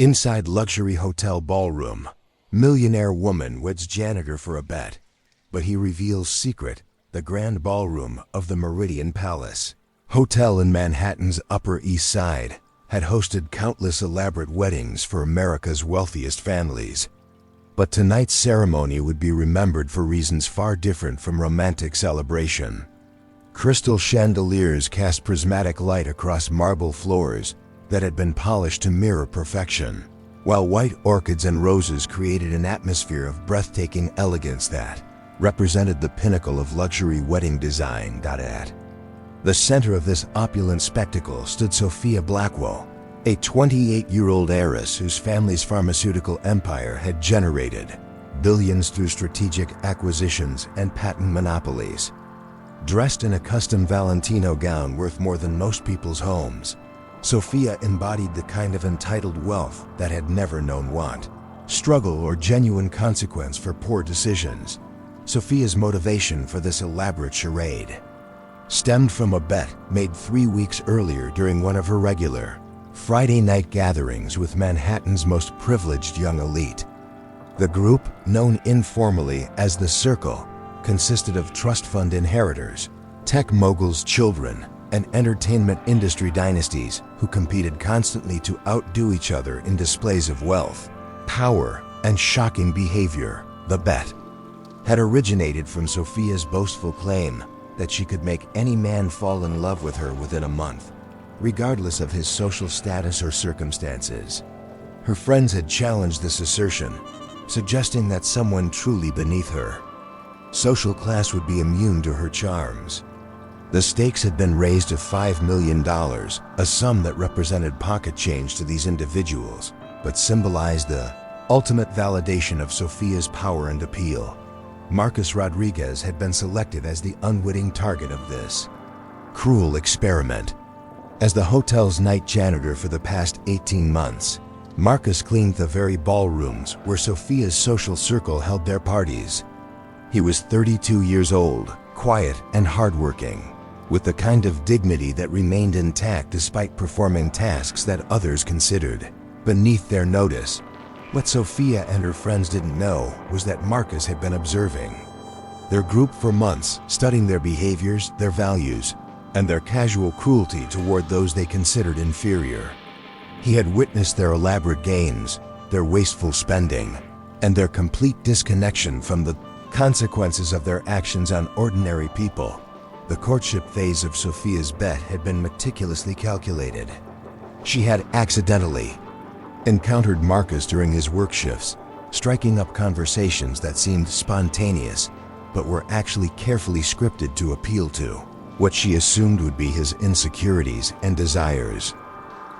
Inside luxury hotel ballroom, millionaire woman weds janitor for a bet, but he reveals secret, the grand ballroom of the Meridian Palace. Hotel in Manhattan's Upper East Side had hosted countless elaborate weddings for America's wealthiest families. But tonight's ceremony would be remembered for reasons far different from romantic celebration. Crystal chandeliers cast prismatic light across marble floors that had been polished to mirror perfection, while white orchids and roses created an atmosphere of breathtaking elegance that represented the pinnacle of luxury wedding design. At the center of this opulent spectacle stood Sophia Blackwell, a 28-year-old heiress whose family's pharmaceutical empire had generated billions through strategic acquisitions and patent monopolies. Dressed in a custom Valentino gown worth more than most people's homes, Sophia embodied the kind of entitled wealth that had never known want, struggle, or genuine consequence for poor decisions. Sophia's motivation for this elaborate charade stemmed from a bet made 3 weeks earlier during one of her regular Friday night gatherings with Manhattan's most privileged young elite. The group, known informally as the Circle, consisted of trust fund inheritors, tech moguls' children, and entertainment industry dynasties who competed constantly to outdo each other in displays of wealth, power, and shocking behavior. The bet had originated from Sophia's boastful claim that she could make any man fall in love with her within a month, regardless of his social status or circumstances. Her friends had challenged this assertion, suggesting that someone truly beneath her social class would be immune to her charms. The stakes had been raised to $5 million, a sum that represented pocket change to these individuals, but symbolized the ultimate validation of Sophia's power and appeal. Marcus Rodriguez had been selected as the unwitting target of this cruel experiment. As the hotel's night janitor for the past 18 months, Marcus cleaned the very ballrooms where Sophia's social circle held their parties. He was 32 years old, quiet and hardworking, with the kind of dignity that remained intact despite performing tasks that others considered beneath their notice. What Sophia and her friends didn't know was that Marcus had been observing their group for months, studying their behaviors, their values, and their casual cruelty toward those they considered inferior. He had witnessed their elaborate gains, their wasteful spending, and their complete disconnection from the consequences of their actions on ordinary people. The courtship phase of Sophia's bet had been meticulously calculated. She had accidentally encountered Marcus during his work shifts, striking up conversations that seemed spontaneous, but were actually carefully scripted to appeal to what she assumed would be his insecurities and desires.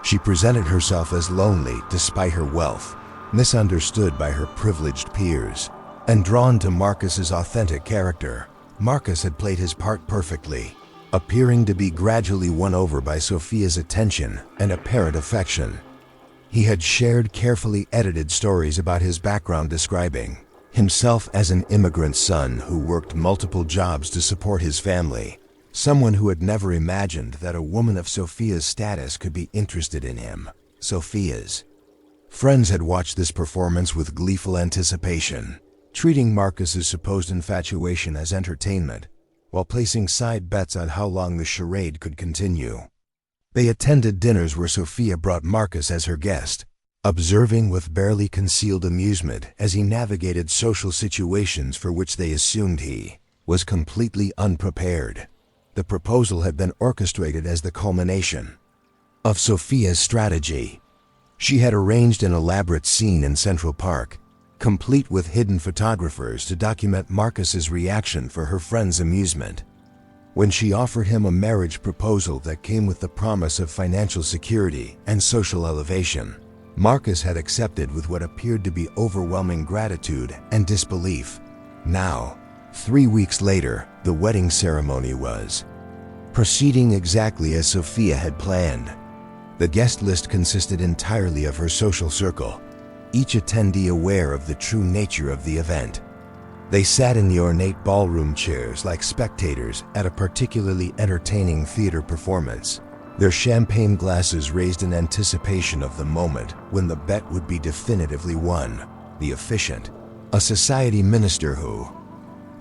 She presented herself as lonely despite her wealth, misunderstood by her privileged peers, and drawn to Marcus's authentic character. Marcus had played his part perfectly, appearing to be gradually won over by Sophia's attention and apparent affection. He had shared carefully edited stories about his background, describing himself as an immigrant son who worked multiple jobs to support his family, someone who had never imagined that a woman of Sophia's status could be interested in him. Sophia's friends had watched this performance with gleeful anticipation, treating Marcus's supposed infatuation as entertainment, while placing side bets on how long the charade could continue. They attended dinners where Sophia brought Marcus as her guest, observing with barely concealed amusement as he navigated social situations for which they assumed he was completely unprepared. The proposal had been orchestrated as the culmination of Sophia's strategy. She had arranged an elaborate scene in Central Park, complete with hidden photographers to document Marcus's reaction for her friend's amusement. When she offered him a marriage proposal that came with the promise of financial security and social elevation, Marcus had accepted with what appeared to be overwhelming gratitude and disbelief. Now, 3 weeks later, the wedding ceremony was proceeding exactly as Sophia had planned. The guest list consisted entirely of her social circle, each attendee aware of the true nature of the event. They sat in the ornate ballroom chairs like spectators at a particularly entertaining theater performance, their champagne glasses raised in anticipation of the moment when the bet would be definitively won. The officiant, a society minister who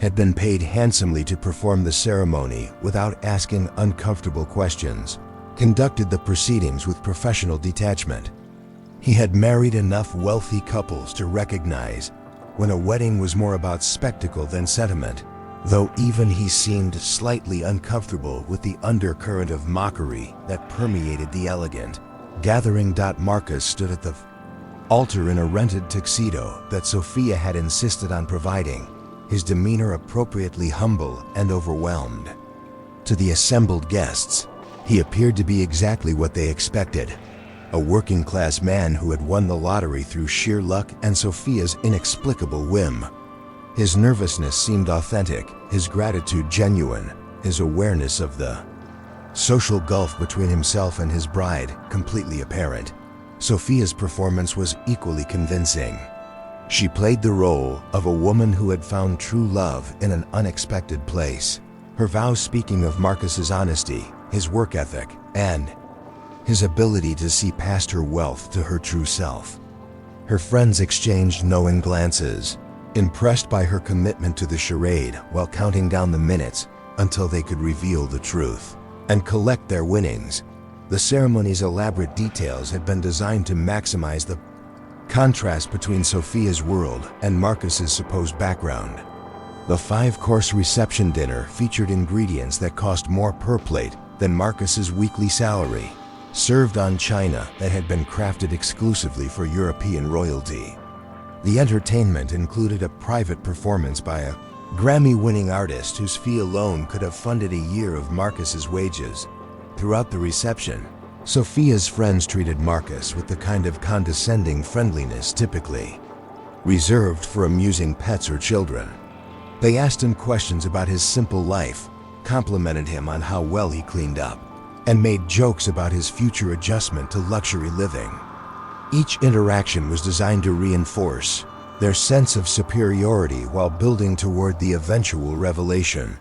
had been paid handsomely to perform the ceremony without asking uncomfortable questions, conducted the proceedings with professional detachment. He had married enough wealthy couples to recognize when a wedding was more about spectacle than sentiment, though even he seemed slightly uncomfortable with the undercurrent of mockery that permeated the elegant gathering. Marcus stood at the altar in a rented tuxedo that Sophia had insisted on providing, his demeanor appropriately humble and overwhelmed. To the assembled guests, he appeared to be exactly what they expected, a working-class man who had won the lottery through sheer luck and Sophia's inexplicable whim. His nervousness seemed authentic, his gratitude genuine, his awareness of the social gulf between himself and his bride completely apparent. Sophia's performance was equally convincing. She played the role of a woman who had found true love in an unexpected place, her vows speaking of Marcus's honesty, his work ethic, and his ability to see past her wealth to her true self. Her friends exchanged knowing glances, impressed by her commitment to the charade while counting down the minutes until they could reveal the truth and collect their winnings. The ceremony's elaborate details had been designed to maximize the contrast between Sophia's world and Marcus's supposed background. The 5-course reception dinner featured ingredients that cost more per plate than Marcus's weekly salary, served on china that had been crafted exclusively for European royalty. The entertainment included a private performance by a Grammy-winning artist whose fee alone could have funded a year of Marcus's wages. Throughout the reception, Sophia's friends treated Marcus with the kind of condescending friendliness typically reserved for amusing pets or children. They asked him questions about his simple life, complimented him on how well he cleaned up, and made jokes about his future adjustment to luxury living. Each interaction was designed to reinforce their sense of superiority while building toward the eventual revelation.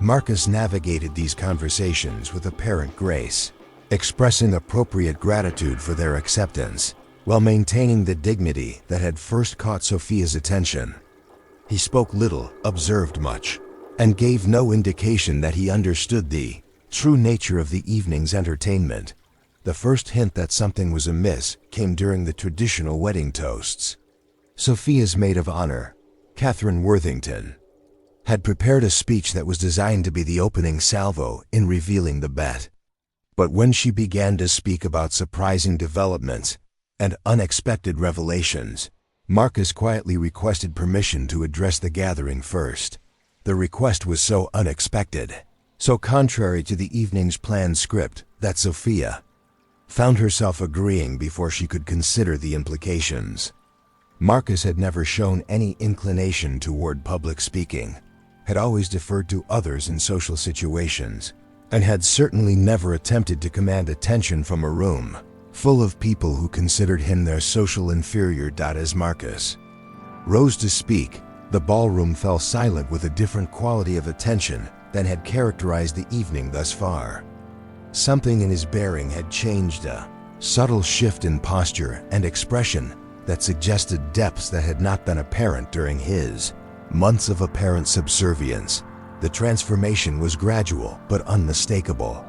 Marcus navigated these conversations with apparent grace, expressing appropriate gratitude for their acceptance, while maintaining the dignity that had first caught Sophia's attention. He spoke little, observed much, and gave no indication that he understood the true nature of the evening's entertainment. The first hint that something was amiss came during the traditional wedding toasts. Sophia's maid of honor, Catherine Worthington, had prepared a speech that was designed to be the opening salvo in revealing the bet. But when she began to speak about surprising developments and unexpected revelations, Marcus quietly requested permission to address the gathering first. The request was so unexpected, so contrary to the evening's planned script, that Sophia found herself agreeing before she could consider the implications. Marcus had never shown any inclination toward public speaking, had always deferred to others in social situations, and had certainly never attempted to command attention from a room full of people who considered him their social inferior. As Marcus rose to speak, the ballroom fell silent with a different quality of attention than had characterized the evening thus far. Something in his bearing had changed, a subtle shift in posture and expression that suggested depths that had not been apparent during his months of apparent subservience. The transformation was gradual but unmistakable.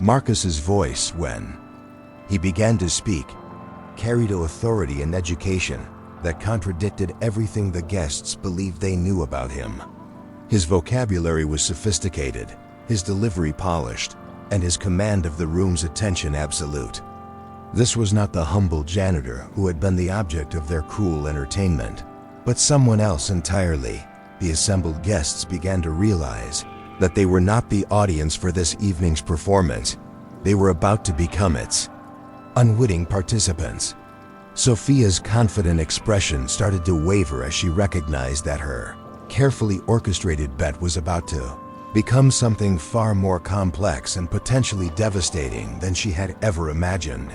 Marcus's voice, when he began to speak, carried an authority and education that contradicted everything the guests believed they knew about him. His vocabulary was sophisticated, his delivery polished, and his command of the room's attention absolute. This was not the humble janitor who had been the object of their cruel entertainment, but someone else entirely. The assembled guests began to realize that they were not the audience for this evening's performance. They were about to become its unwitting participants. Sophia's confident expression started to waver as she recognized that her carefully orchestrated bet was about to become something far more complex and potentially devastating than she had ever imagined.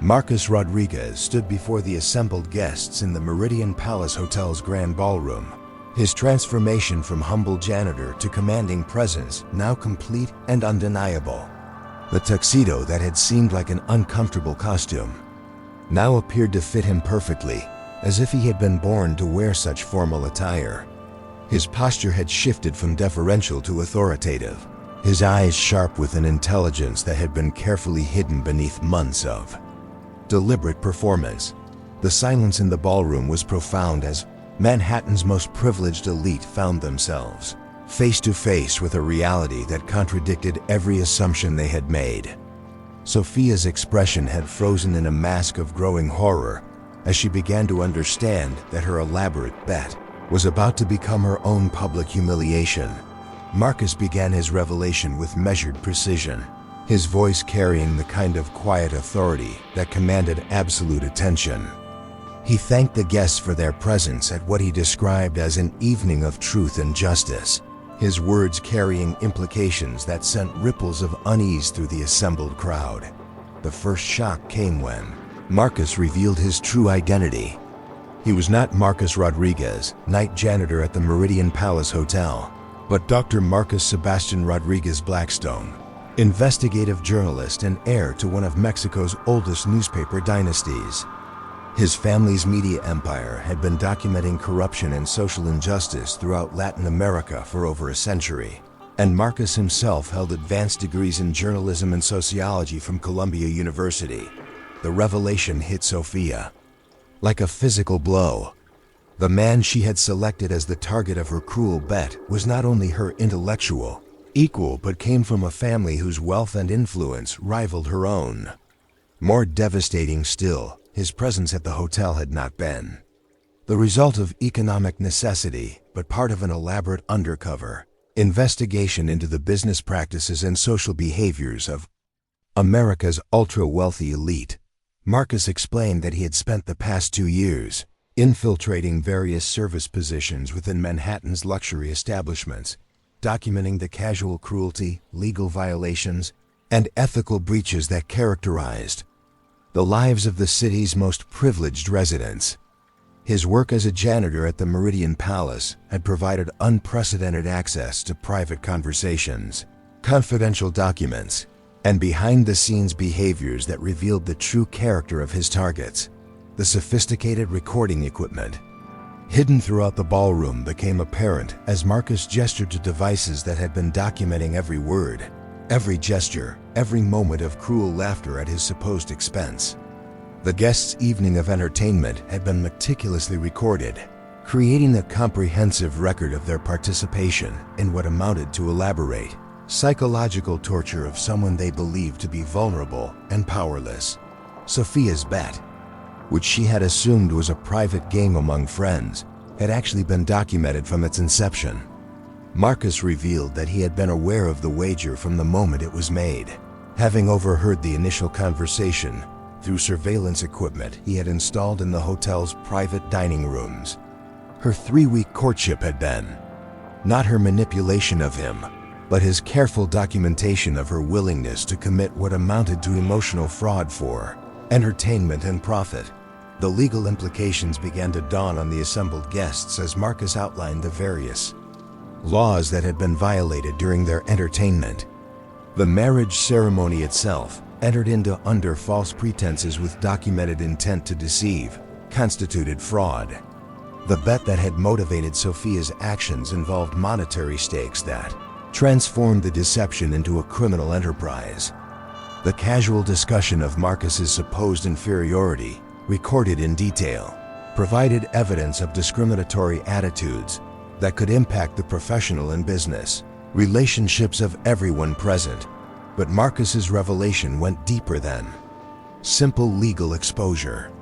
Marcus Rodriguez stood before the assembled guests in the Meridian Palace Hotel's grand ballroom, his transformation from humble janitor to commanding presence now complete and undeniable. The tuxedo that had seemed like an uncomfortable costume now appeared to fit him perfectly, as if he had been born to wear such formal attire. His posture had shifted from deferential to authoritative, his eyes sharp with an intelligence that had been carefully hidden beneath months of deliberate performance. The silence in the ballroom was profound as Manhattan's most privileged elite found themselves face to face with a reality that contradicted every assumption they had made. Sophia's expression had frozen in a mask of growing horror as she began to understand that her elaborate bet was about to become her own public humiliation. Marcus began his revelation with measured precision, his voice carrying the kind of quiet authority that commanded absolute attention. He thanked the guests for their presence at what he described as an evening of truth and justice, his words carrying implications that sent ripples of unease through the assembled crowd. The first shock came when Marcus revealed his true identity. He was not Marcus Rodriguez, night janitor at the Meridian Palace Hotel, but Dr. Marcus Sebastian Rodriguez Blackstone, investigative journalist and heir to one of Mexico's oldest newspaper dynasties. His family's media empire had been documenting corruption and social injustice throughout Latin America for over a century, and Marcus himself held advanced degrees in journalism and sociology from Columbia University. The revelation hit Sophia like a physical blow. The man she had selected as the target of her cruel bet was not only her intellectual equal, but came from a family whose wealth and influence rivaled her own. More devastating still, his presence at the hotel had not been the result of economic necessity, but part of an elaborate undercover investigation into the business practices and social behaviors of America's ultra-wealthy elite. Marcus explained that he had spent the past 2 years infiltrating various service positions within Manhattan's luxury establishments, documenting the casual cruelty, legal violations, and ethical breaches that characterized the lives of the city's most privileged residents. His work as a janitor at the Meridian Palace had provided unprecedented access to private conversations, confidential documents, and behind-the-scenes behaviors that revealed the true character of his targets. The sophisticated recording equipment hidden throughout the ballroom became apparent as Marcus gestured to devices that had been documenting every word, every gesture, every moment of cruel laughter at his supposed expense. The guests' evening of entertainment had been meticulously recorded, creating a comprehensive record of their participation in what amounted to elaborate psychological torture of someone they believed to be vulnerable and powerless. Sophia's bet, which she had assumed was a private game among friends, had actually been documented from its inception. Marcus revealed that he had been aware of the wager from the moment it was made, having overheard the initial conversation through surveillance equipment he had installed in the hotel's private dining rooms. Her 3-week courtship had been not her manipulation of him, but his careful documentation of her willingness to commit what amounted to emotional fraud for entertainment and profit. The legal implications began to dawn on the assembled guests as Marcus outlined the various laws that had been violated during their entertainment. The marriage ceremony itself, entered into under false pretenses with documented intent to deceive, constituted fraud. The bet that had motivated Sophia's actions involved monetary stakes that transformed the deception into a criminal enterprise. The casual discussion of Marcus's supposed inferiority, recorded in detail, provided evidence of discriminatory attitudes that could impact the professional and business relationships of everyone present. But Marcus's revelation went deeper than simple legal exposure.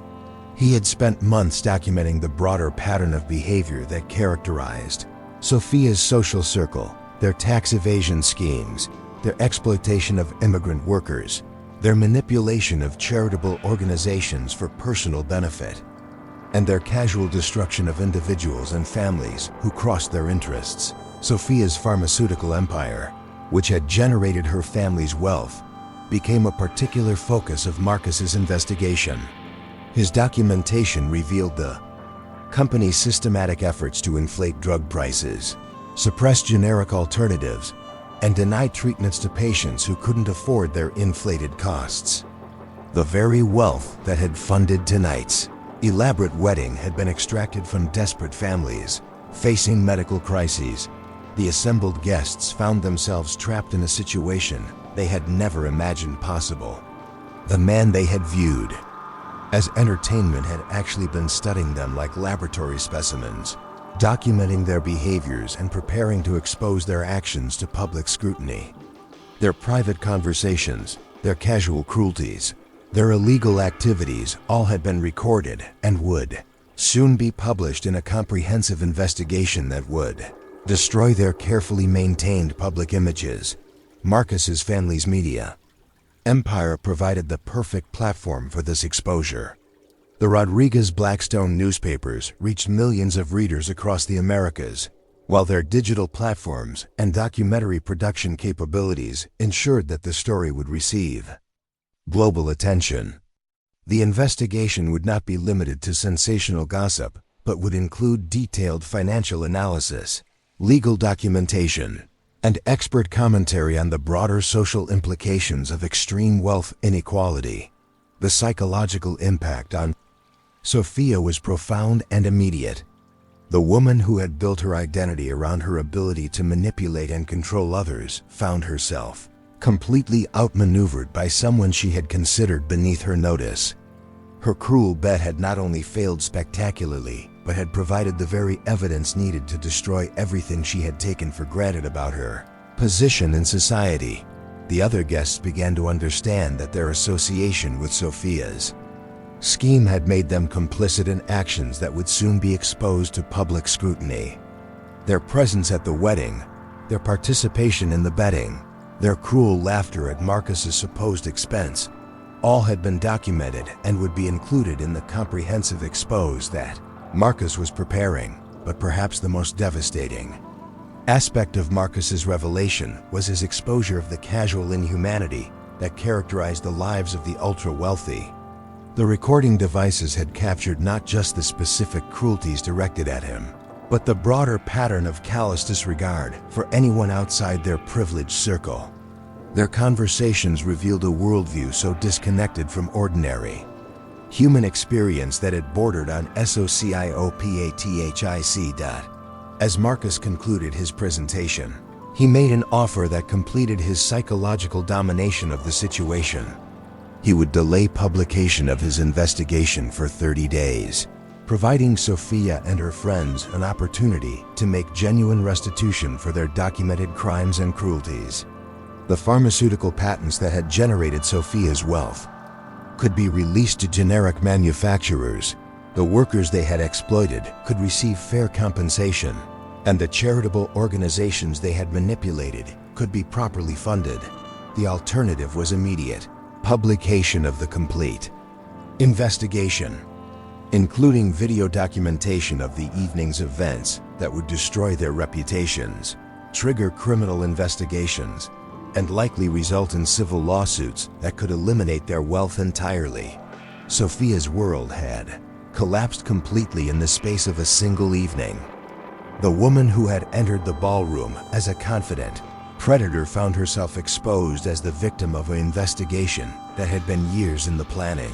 He had spent months documenting the broader pattern of behavior that characterized Sophia's social circle, their tax evasion schemes, their exploitation of immigrant workers, their manipulation of charitable organizations for personal benefit, and their casual destruction of individuals and families who crossed their interests. Sophia's pharmaceutical empire, which had generated her family's wealth, became a particular focus of Marcus's investigation. His documentation revealed the company's systematic efforts to inflate drug prices, suppress generic alternatives, and denied treatments to patients who couldn't afford their inflated costs. The very wealth that had funded tonight's elaborate wedding had been extracted from desperate families facing medical crises. The assembled guests found themselves trapped in a situation they had never imagined possible. The man they had viewed as entertainment had actually been studying them like laboratory specimens, documenting their behaviors and preparing to expose their actions to public scrutiny. Their private conversations, their casual cruelties, their illegal activities all had been recorded and would soon be published in a comprehensive investigation that would destroy their carefully maintained public images. Marcus's family's media empire provided the perfect platform for this exposure. The Rodriguez Blackstone newspapers reached millions of readers across the Americas, while their digital platforms and documentary production capabilities ensured that the story would receive global attention. The investigation would not be limited to sensational gossip, but would include detailed financial analysis, legal documentation, and expert commentary on the broader social implications of extreme wealth inequality. The psychological impact on Sophia was profound and immediate. The woman who had built her identity around her ability to manipulate and control others found herself completely outmaneuvered by someone she had considered beneath her notice. Her cruel bet had not only failed spectacularly, but had provided the very evidence needed to destroy everything she had taken for granted about her position in society. The other guests began to understand that their association with Sophia's scheme had made them complicit in actions that would soon be exposed to public scrutiny. Their presence at the wedding, their participation in the betting, their cruel laughter at Marcus's supposed expense, all had been documented and would be included in the comprehensive expose that Marcus was preparing. But perhaps the most devastating aspect of Marcus's revelation was his exposure of the casual inhumanity that characterized the lives of the ultra-wealthy. The recording devices had captured not just the specific cruelties directed at him, but the broader pattern of callous disregard for anyone outside their privileged circle. Their conversations revealed a worldview so disconnected from ordinary human experience that it bordered on sociopathic. As Marcus concluded his presentation, he made an offer that completed his psychological domination of the situation. He would delay publication of his investigation for 30 days, providing Sophia and her friends an opportunity to make genuine restitution for their documented crimes and cruelties. The pharmaceutical patents that had generated Sophia's wealth could be released to generic manufacturers. The workers they had exploited could receive fair compensation, and the charitable organizations they had manipulated could be properly funded. The alternative was immediate publication of the complete investigation, including video documentation of the evening's events that would destroy their reputations, trigger criminal investigations, and likely result in civil lawsuits that could eliminate their wealth entirely. Sophia's world had collapsed completely in the space of a single evening. The woman who had entered the ballroom as a confident predator found herself exposed as the victim of an investigation that had been years in the planning.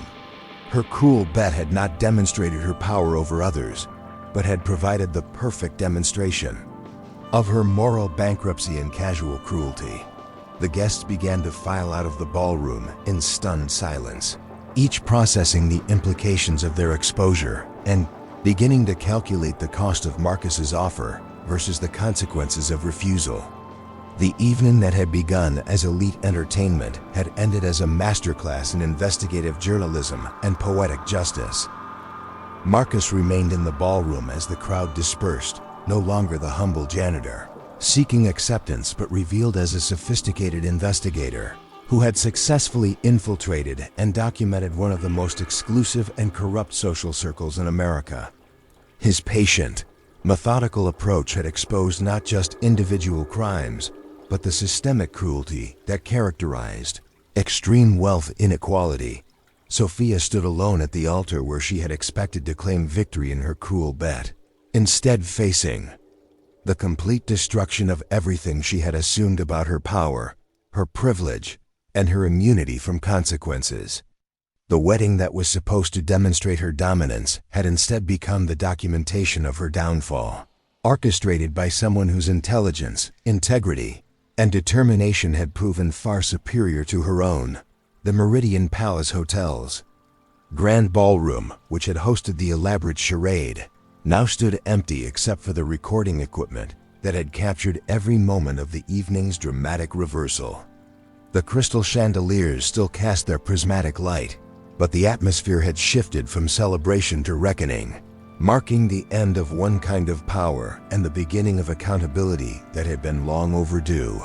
Her cruel bet had not demonstrated her power over others, but had provided the perfect demonstration of her moral bankruptcy and casual cruelty. The guests began to file out of the ballroom in stunned silence, each processing the implications of their exposure and beginning to calculate the cost of Marcus's offer versus the consequences of refusal. The evening that had begun as elite entertainment had ended as a masterclass in investigative journalism and poetic justice. Marcus remained in the ballroom as the crowd dispersed, no longer the humble janitor, seeking acceptance but revealed as a sophisticated investigator who had successfully infiltrated and documented one of the most exclusive and corrupt social circles in America. His patient, methodical approach had exposed not just individual crimes, but the systemic cruelty that characterized extreme wealth inequality. Sophia stood alone at the altar where she had expected to claim victory in her cruel bet, instead facing The complete destruction of everything she had assumed about her power, her privilege, and her immunity from consequences. The wedding that was supposed to demonstrate her dominance had instead become the documentation of her downfall, orchestrated by someone whose intelligence, integrity, and determination had proven far superior to her own. The Meridian Palace Hotel's Grand Ballroom, which had hosted the elaborate charade, now stood empty except for the recording equipment that had captured every moment of the evening's dramatic reversal. The crystal chandeliers still cast their prismatic light, but the atmosphere had shifted from celebration to reckoning, marking the end of one kind of power and the beginning of accountability that had been long overdue.